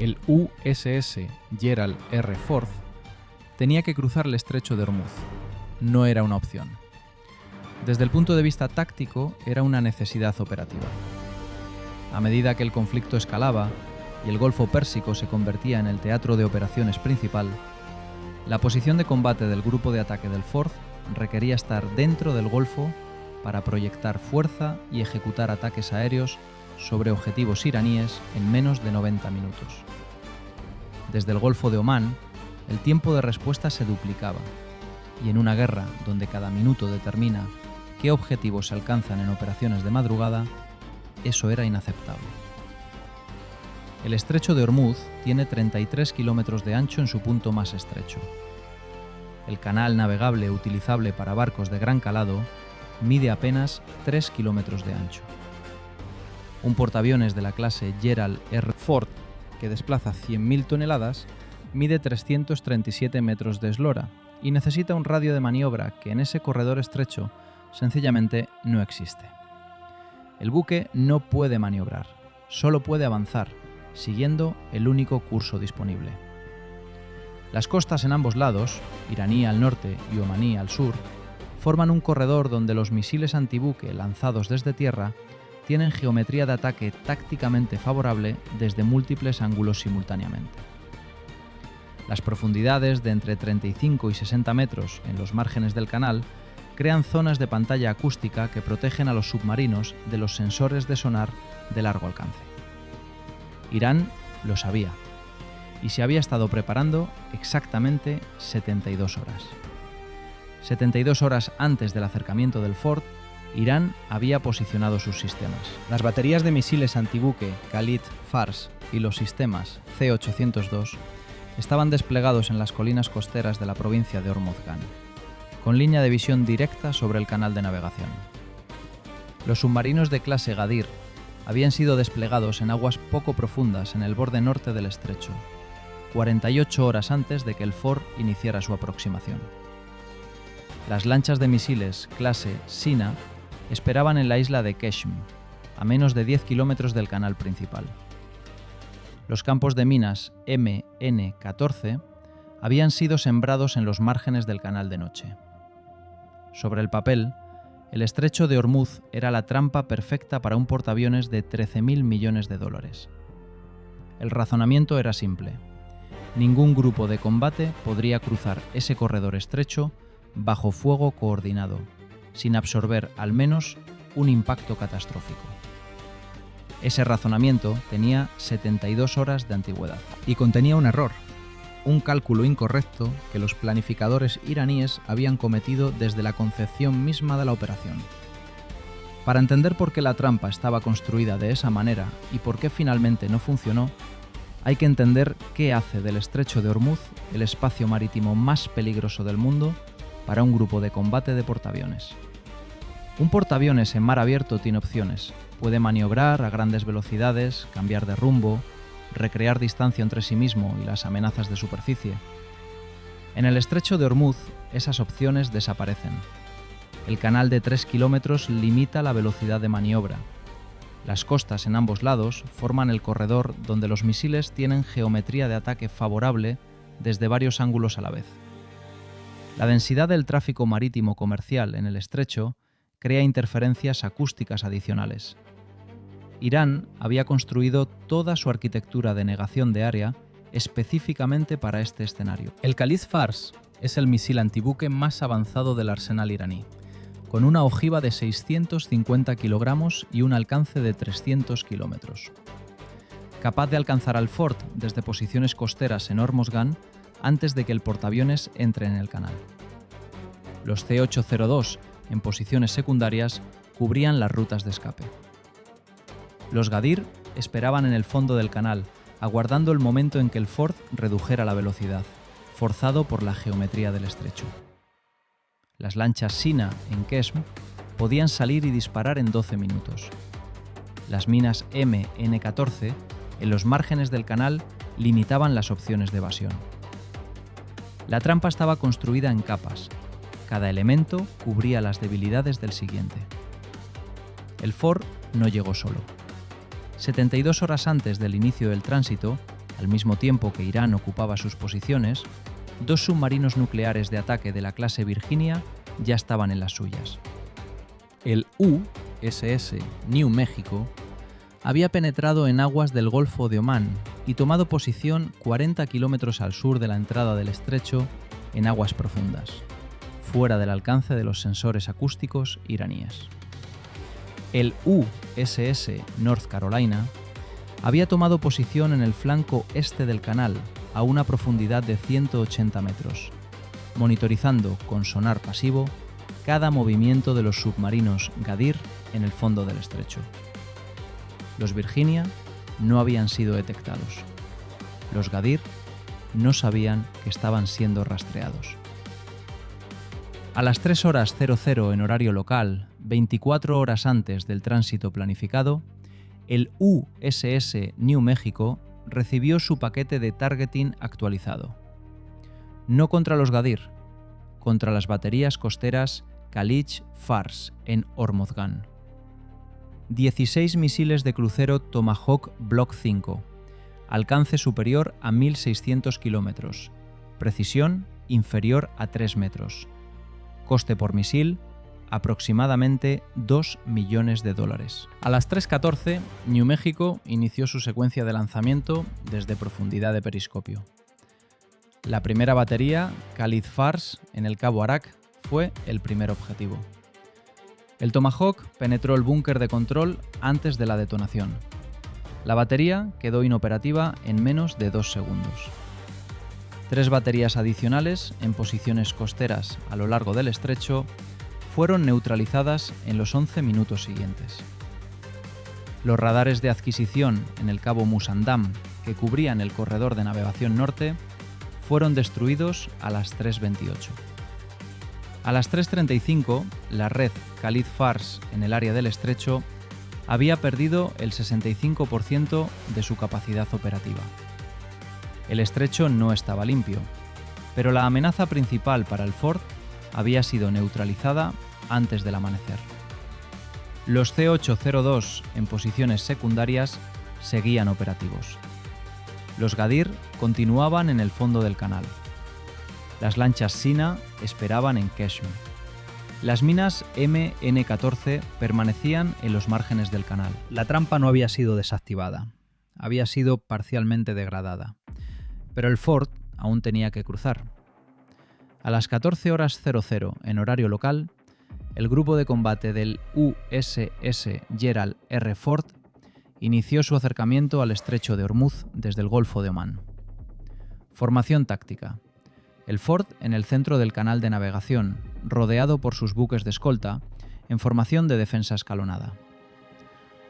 El USS Gerald R. Ford tenía que cruzar el estrecho de Ormuz. No era una opción. Desde el punto de vista táctico, era una necesidad operativa. A medida que el conflicto escalaba y el Golfo Pérsico se convertía en el teatro de operaciones principal, la posición de combate del grupo de ataque del Ford requería estar dentro del Golfo para proyectar fuerza y ejecutar ataques aéreos sobre objetivos iraníes en menos de 90 minutos. Desde el Golfo de Omán, el tiempo de respuesta se duplicaba, y en una guerra donde cada minuto determina qué objetivos se alcanzan en operaciones de madrugada, eso era inaceptable. El estrecho de Ormuz tiene 33 kilómetros de ancho en su punto más estrecho. El canal navegable utilizable para barcos de gran calado mide apenas 3 kilómetros de ancho. Un portaaviones de la clase Gerald R. Ford, que desplaza 100.000 toneladas, mide 337 metros de eslora y necesita un radio de maniobra que en ese corredor estrecho sencillamente no existe. El buque no puede maniobrar, solo puede avanzar, siguiendo el único curso disponible. Las costas en ambos lados, iraní al norte y omaní al sur, forman un corredor donde los misiles antibuque lanzados desde tierra tienen geometría de ataque tácticamente favorable desde múltiples ángulos simultáneamente. Las profundidades de entre 35 y 60 metros en los márgenes del canal crean zonas de pantalla acústica que protegen a los submarinos de los sensores de sonar de largo alcance. Irán lo sabía y se había estado preparando exactamente 72 horas. 72 horas antes del acercamiento del Ford, Irán había posicionado sus sistemas. Las baterías de misiles antibuque Khalid Fars y los sistemas C-802 estaban desplegados en las colinas costeras de la provincia de Hormozgan, con línea de visión directa sobre el canal de navegación. Los submarinos de clase Gadir habían sido desplegados en aguas poco profundas en el borde norte del estrecho, 48 horas antes de que el Ford iniciara su aproximación. Las lanchas de misiles clase Sina esperaban en la isla de Keshm, a menos de 10 kilómetros del canal principal. Los campos de minas MN-14 habían sido sembrados en los márgenes del canal de noche. Sobre el papel, el estrecho de Ormuz era la trampa perfecta para un portaaviones de 13.000 millones de dólares. El razonamiento era simple. Ningún grupo de combate podría cruzar ese corredor estrecho bajo fuego coordinado, sin absorber al menos un impacto catastrófico. Ese razonamiento tenía 72 horas de antigüedad y contenía un error, un cálculo incorrecto que los planificadores iraníes habían cometido desde la concepción misma de la operación. Para entender por qué la trampa estaba construida de esa manera y por qué finalmente no funcionó, hay que entender qué hace del estrecho de Ormuz el espacio marítimo más peligroso del mundo para un grupo de combate de portaaviones. Un portaaviones en mar abierto tiene opciones. Puede maniobrar a grandes velocidades, cambiar de rumbo, recrear distancia entre sí mismo y las amenazas de superficie. En el estrecho de Ormuz, esas opciones desaparecen. El canal de 3 kilómetros limita la velocidad de maniobra. Las costas en ambos lados forman el corredor donde los misiles tienen geometría de ataque favorable desde varios ángulos a la vez. La densidad del tráfico marítimo comercial en el estrecho crea interferencias acústicas adicionales. Irán había construido toda su arquitectura de negación de área específicamente para este escenario. El Khalid Fars es el misil antibuque más avanzado del arsenal iraní, con una ojiva de 650 kilogramos y un alcance de 300 kilómetros. Capaz de alcanzar al Ford desde posiciones costeras en Hormozgan antes de que el portaaviones entre en el canal. Los C-802, en posiciones secundarias, cubrían las rutas de escape. Los Gadir esperaban en el fondo del canal, aguardando el momento en que el Ford redujera la velocidad, forzado por la geometría del estrecho. Las lanchas Sina en Keshm podían salir y disparar en 12 minutos. Las minas MN-14 en los márgenes del canal limitaban las opciones de evasión. La trampa estaba construida en capas. Cada elemento cubría las debilidades del siguiente. El Ford no llegó solo. 72 horas antes del inicio del tránsito, Al mismo tiempo que Irán ocupaba sus posiciones, 2 submarinos nucleares de ataque de la clase Virginia ya estaban en las suyas. El USS New Mexico había penetrado en aguas del Golfo de Omán y tomado posición 40 kilómetros al sur de la entrada del estrecho en aguas profundas, fuera del alcance de los sensores acústicos iraníes. El USS North Carolina había tomado posición en el flanco este del canal a una profundidad de 180 metros, monitorizando con sonar pasivo cada movimiento de los submarinos Ghadir en el fondo del estrecho. Los Virginia no habían sido detectados. Los Ghadir no sabían que estaban siendo rastreados. A las 3:00 en horario local, 24 horas antes del tránsito planificado, el USS New Mexico recibió su paquete de targeting actualizado. No contra los Ghadir, contra las baterías costeras Khalid Fars en Hormozgan. 16 misiles de crucero Tomahawk Block 5, alcance superior a 1.600 kilómetros, precisión inferior a 3 metros. Coste por misil, aproximadamente $2 millones. A las 3:14, New Mexico inició su secuencia de lanzamiento desde profundidad de periscopio. La primera batería, Khalid Fars, en el Cabo Arak, fue el primer objetivo. El Tomahawk penetró el búnker de control antes de la detonación. La batería quedó inoperativa en menos de 2 segundos. 3 baterías adicionales en posiciones costeras a lo largo del estrecho fueron neutralizadas en los 11 minutos siguientes. Los radares de adquisición en el Cabo Musandam, que cubrían el corredor de navegación norte, fueron destruidos a las 3:28. A las 3:35, la red Khalid Fars en el área del estrecho había perdido el 65% de su capacidad operativa. El estrecho no estaba limpio, pero la amenaza principal para el Ford había sido neutralizada antes del amanecer. Los C-802 en posiciones secundarias seguían operativos. Los Ghadir continuaban en el fondo del canal. Las lanchas Sina esperaban en Qeshm. Las minas MN-14 permanecían en los márgenes del canal. La trampa no había sido desactivada, había sido parcialmente degradada, pero el Ford aún tenía que cruzar. A las 14:00 en horario local, el grupo de combate del USS Gerald R. Ford inició su acercamiento al estrecho de Hormuz desde el Golfo de Omán. Formación táctica. El Ford en el centro del canal de navegación, rodeado por sus buques de escolta, en formación de defensa escalonada.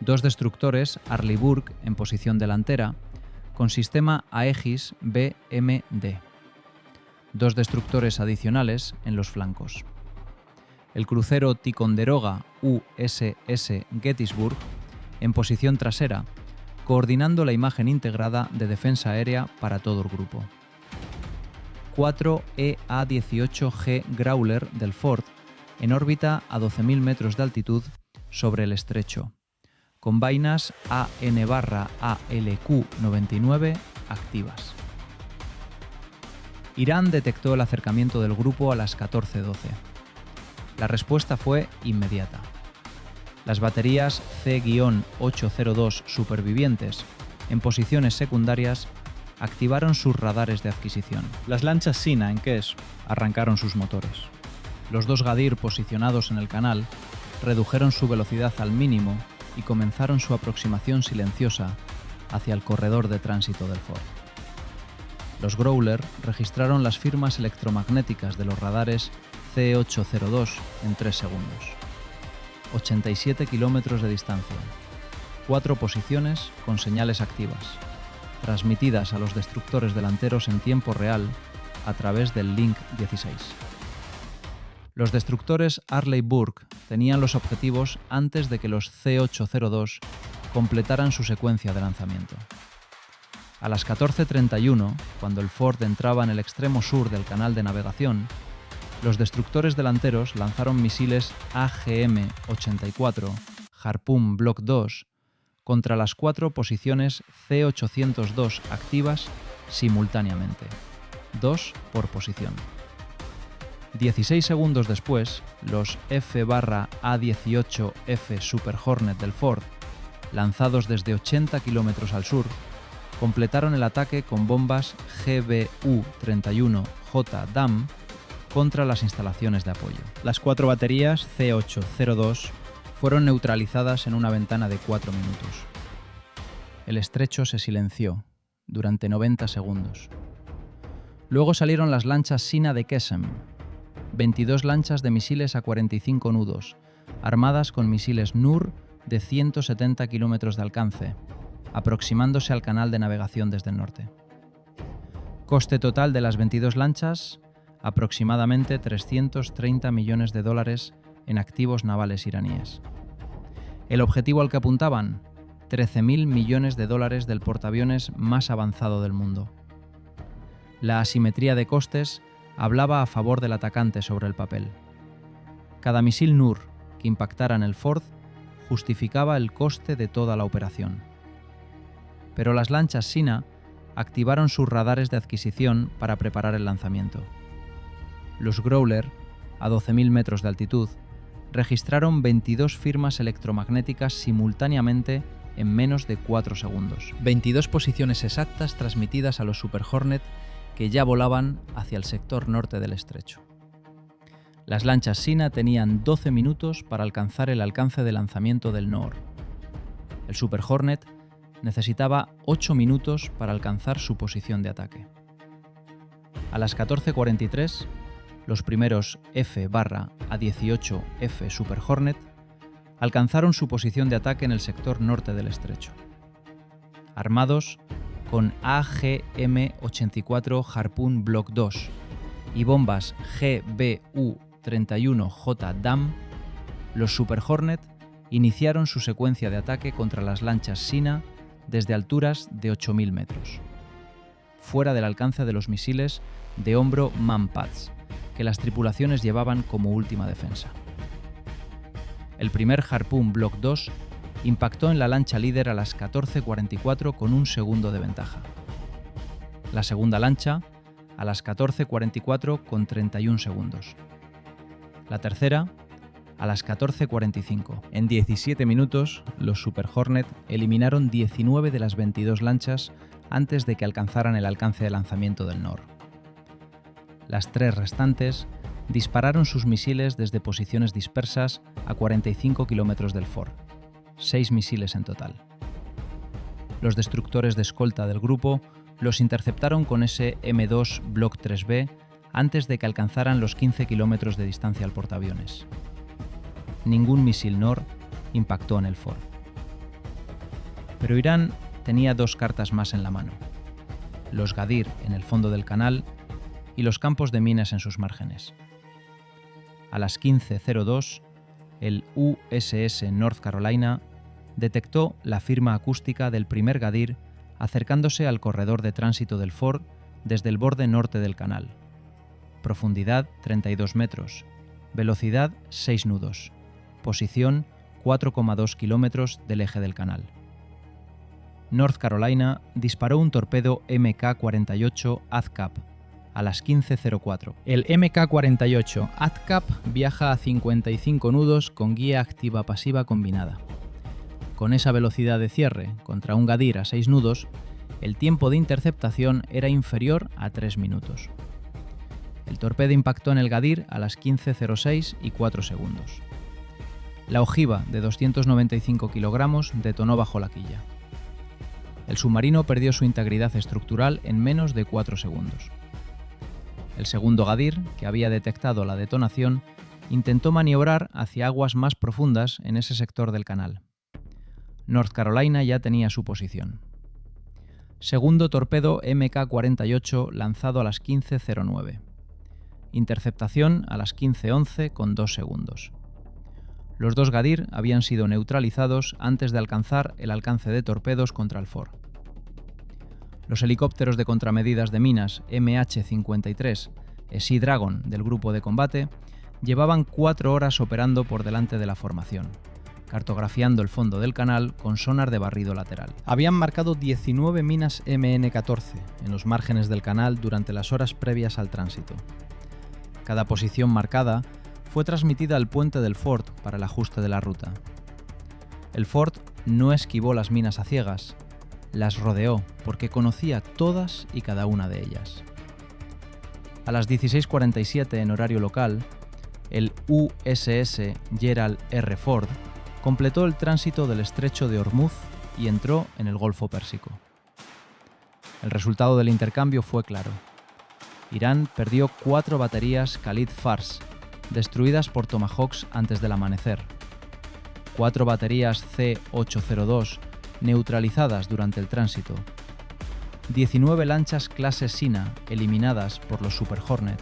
2 destructores Arleigh Burke en posición delantera, con sistema Aegis BMD. 2 destructores adicionales en los flancos. El crucero Ticonderoga USS Gettysburg, en posición trasera, coordinando la imagen integrada de defensa aérea para todo el grupo. 4 EA-18G Growler del Ford, en órbita a 12.000 metros de altitud sobre el estrecho, con vainas AN/ALQ-99 activas. Irán detectó el acercamiento del grupo a las 14:12. La respuesta fue inmediata. Las baterías C-802 supervivientes, en posiciones secundarias, activaron sus radares de adquisición. Las lanchas Sina en Qeshm arrancaron sus motores. Los 2 Ghadir posicionados en el canal redujeron su velocidad al mínimo y comenzaron su aproximación silenciosa hacia el corredor de tránsito del Ford. Los Growler registraron las firmas electromagnéticas de los radares C-802 en 3 segundos. 87 kilómetros de distancia. 4 posiciones con señales activas, transmitidas a los destructores delanteros en tiempo real a través del Link 16. Los destructores Arleigh Burke tenían los objetivos antes de que los C-802 completaran su secuencia de lanzamiento. A las 14:31, cuando el Ford entraba en el extremo sur del canal de navegación, los destructores delanteros lanzaron misiles AGM-84 Harpoon Block 2 contra las 4 posiciones C-802 activas simultáneamente, 2 por posición. 16 segundos después, los F-A-18F Super Hornet del Ford, lanzados desde 80 kilómetros al sur, completaron el ataque con bombas GBU-31J DAM contra las instalaciones de apoyo. Las 4 baterías C-802 fueron neutralizadas en una ventana de 4 minutos. El estrecho se silenció durante 90 segundos. Luego salieron las lanchas Sina de Qesem, 22 lanchas de misiles a 45 nudos, armadas con misiles Nur de 170 kilómetros de alcance, aproximándose al canal de navegación desde el norte. Coste total de las 22 lanchas, aproximadamente $330 millones en activos navales iraníes. El objetivo al que apuntaban, $13.000 millones del portaaviones más avanzado del mundo. La asimetría de costes hablaba a favor del atacante sobre el papel. Cada misil Nur que impactara en el Ford justificaba el coste de toda la operación. Pero las lanchas Sina activaron sus radares de adquisición para preparar el lanzamiento. Los Growler, a 12.000 metros de altitud, registraron 22 firmas electromagnéticas simultáneamente en menos de 4 segundos. 22 posiciones exactas transmitidas a los Super Hornet que ya volaban hacia el sector norte del estrecho. Las lanchas Sina tenían 12 minutos para alcanzar el alcance de lanzamiento del Noor. El Super Hornet necesitaba 8 minutos para alcanzar su posición de ataque. A las 14:43, los primeros F-A-18F Super Hornet alcanzaron su posición de ataque en el sector norte del estrecho. Armados con AGM-84 Harpoon Block 2 y bombas GBU-31J DAM, los Super Hornet iniciaron su secuencia de ataque contra las lanchas Sina desde alturas de 8.000 metros, fuera del alcance de los misiles de hombro Manpads, que las tripulaciones llevaban como última defensa. El primer Harpoon Block 2 impactó en la lancha líder a las 14:44 con un segundo de ventaja. La segunda lancha a las 14:44 con 31 segundos. La tercera a las 14:45. En 17 minutos, los Super Hornet eliminaron 19 de las 22 lanchas antes de que alcanzaran el alcance de lanzamiento del Noor. Las 3 restantes dispararon sus misiles desde posiciones dispersas a 45 kilómetros del Ford. 6 misiles en total. Los destructores de escolta del grupo los interceptaron con ese M2 Block 3B antes de que alcanzaran los 15 kilómetros de distancia al portaaviones. Ningún misil Noor impactó en el Ford. Pero Irán tenía 2 cartas más en la mano: los Gadir en el fondo del canal y los campos de minas en sus márgenes. A las 15:02, el USS North Carolina detectó la firma acústica del primer Gadir acercándose al corredor de tránsito del Ford desde el borde norte del canal. Profundidad 32 metros, velocidad 6 nudos, posición 4,2 kilómetros del eje del canal. North Carolina disparó un torpedo Mk-48 AZCAP a las 15:04. El Mk-48 AZCAP viaja a 55 nudos con guía activa-pasiva combinada. Con esa velocidad de cierre contra un Gadir a 6 nudos, el tiempo de interceptación era inferior a 3 minutos. El torpedo impactó en el Gadir a las 15:06 y 4 segundos. La ojiva de 295 kilogramos detonó bajo la quilla. El submarino perdió su integridad estructural en menos de 4 segundos. El segundo Gadir, que había detectado la detonación, intentó maniobrar hacia aguas más profundas en ese sector del canal. North Carolina ya tenía su posición. Segundo torpedo Mk-48 lanzado a las 15:09. Interceptación a las 15:11 con 2 segundos. Los 2 Gadir habían sido neutralizados antes de alcanzar el alcance de torpedos contra el Ford. Los helicópteros de contramedidas de minas MH-53 Sea Dragon del grupo de combate llevaban 4 horas operando por delante de la formación, cartografiando el fondo del canal con sonar de barrido lateral. Habían marcado 19 minas MN14 en los márgenes del canal durante las horas previas al tránsito. Cada posición marcada fue transmitida al puente del Ford para el ajuste de la ruta. El Ford no esquivó las minas a ciegas, las rodeó porque conocía todas y cada una de ellas. A las 16:47 en horario local, el USS Gerald R. Ford completó el tránsito del estrecho de Ormuz y entró en el Golfo Pérsico. El resultado del intercambio fue claro. Irán perdió 4 baterías Khalid Fars, destruidas por Tomahawks antes del amanecer, 4 baterías C-802 neutralizadas durante el tránsito, 19 lanchas clase Sina eliminadas por los Super Hornet,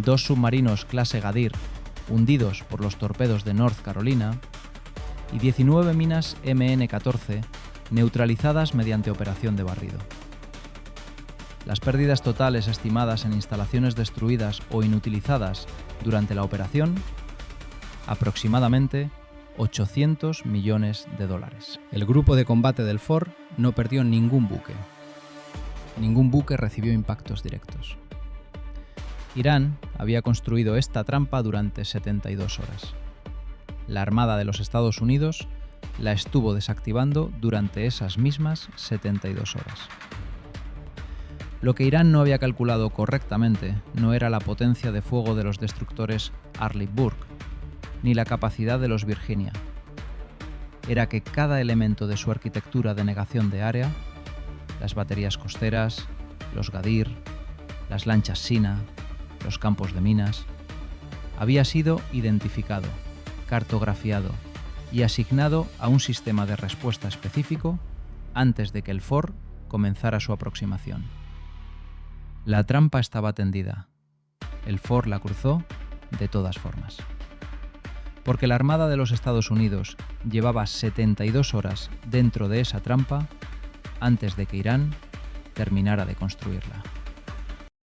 2 submarinos clase Gadir hundidos por los torpedos de North Carolina y 19 minas MN14 neutralizadas mediante operación de barrido. Las pérdidas totales estimadas en instalaciones destruidas o inutilizadas durante la operación, aproximadamente $800 millones. El grupo de combate del Ford no perdió ningún buque. Ningún buque recibió impactos directos. Irán había construido esta trampa durante 72 horas. La Armada de los Estados Unidos la estuvo desactivando durante esas mismas 72 horas. Lo que Irán no había calculado correctamente no era la potencia de fuego de los destructores Arleigh Burke, ni la capacidad de los Virginia. Era que cada elemento de su arquitectura de negación de área, las baterías costeras, los Gadir, las lanchas Sina, los campos de minas, había sido identificado, cartografiado y asignado a un sistema de respuesta específico antes de que el Ford comenzara su aproximación. La trampa estaba tendida. El Ford la cruzó de todas formas. Porque la Armada de los Estados Unidos llevaba 72 horas dentro de esa trampa antes de que Irán terminara de construirla.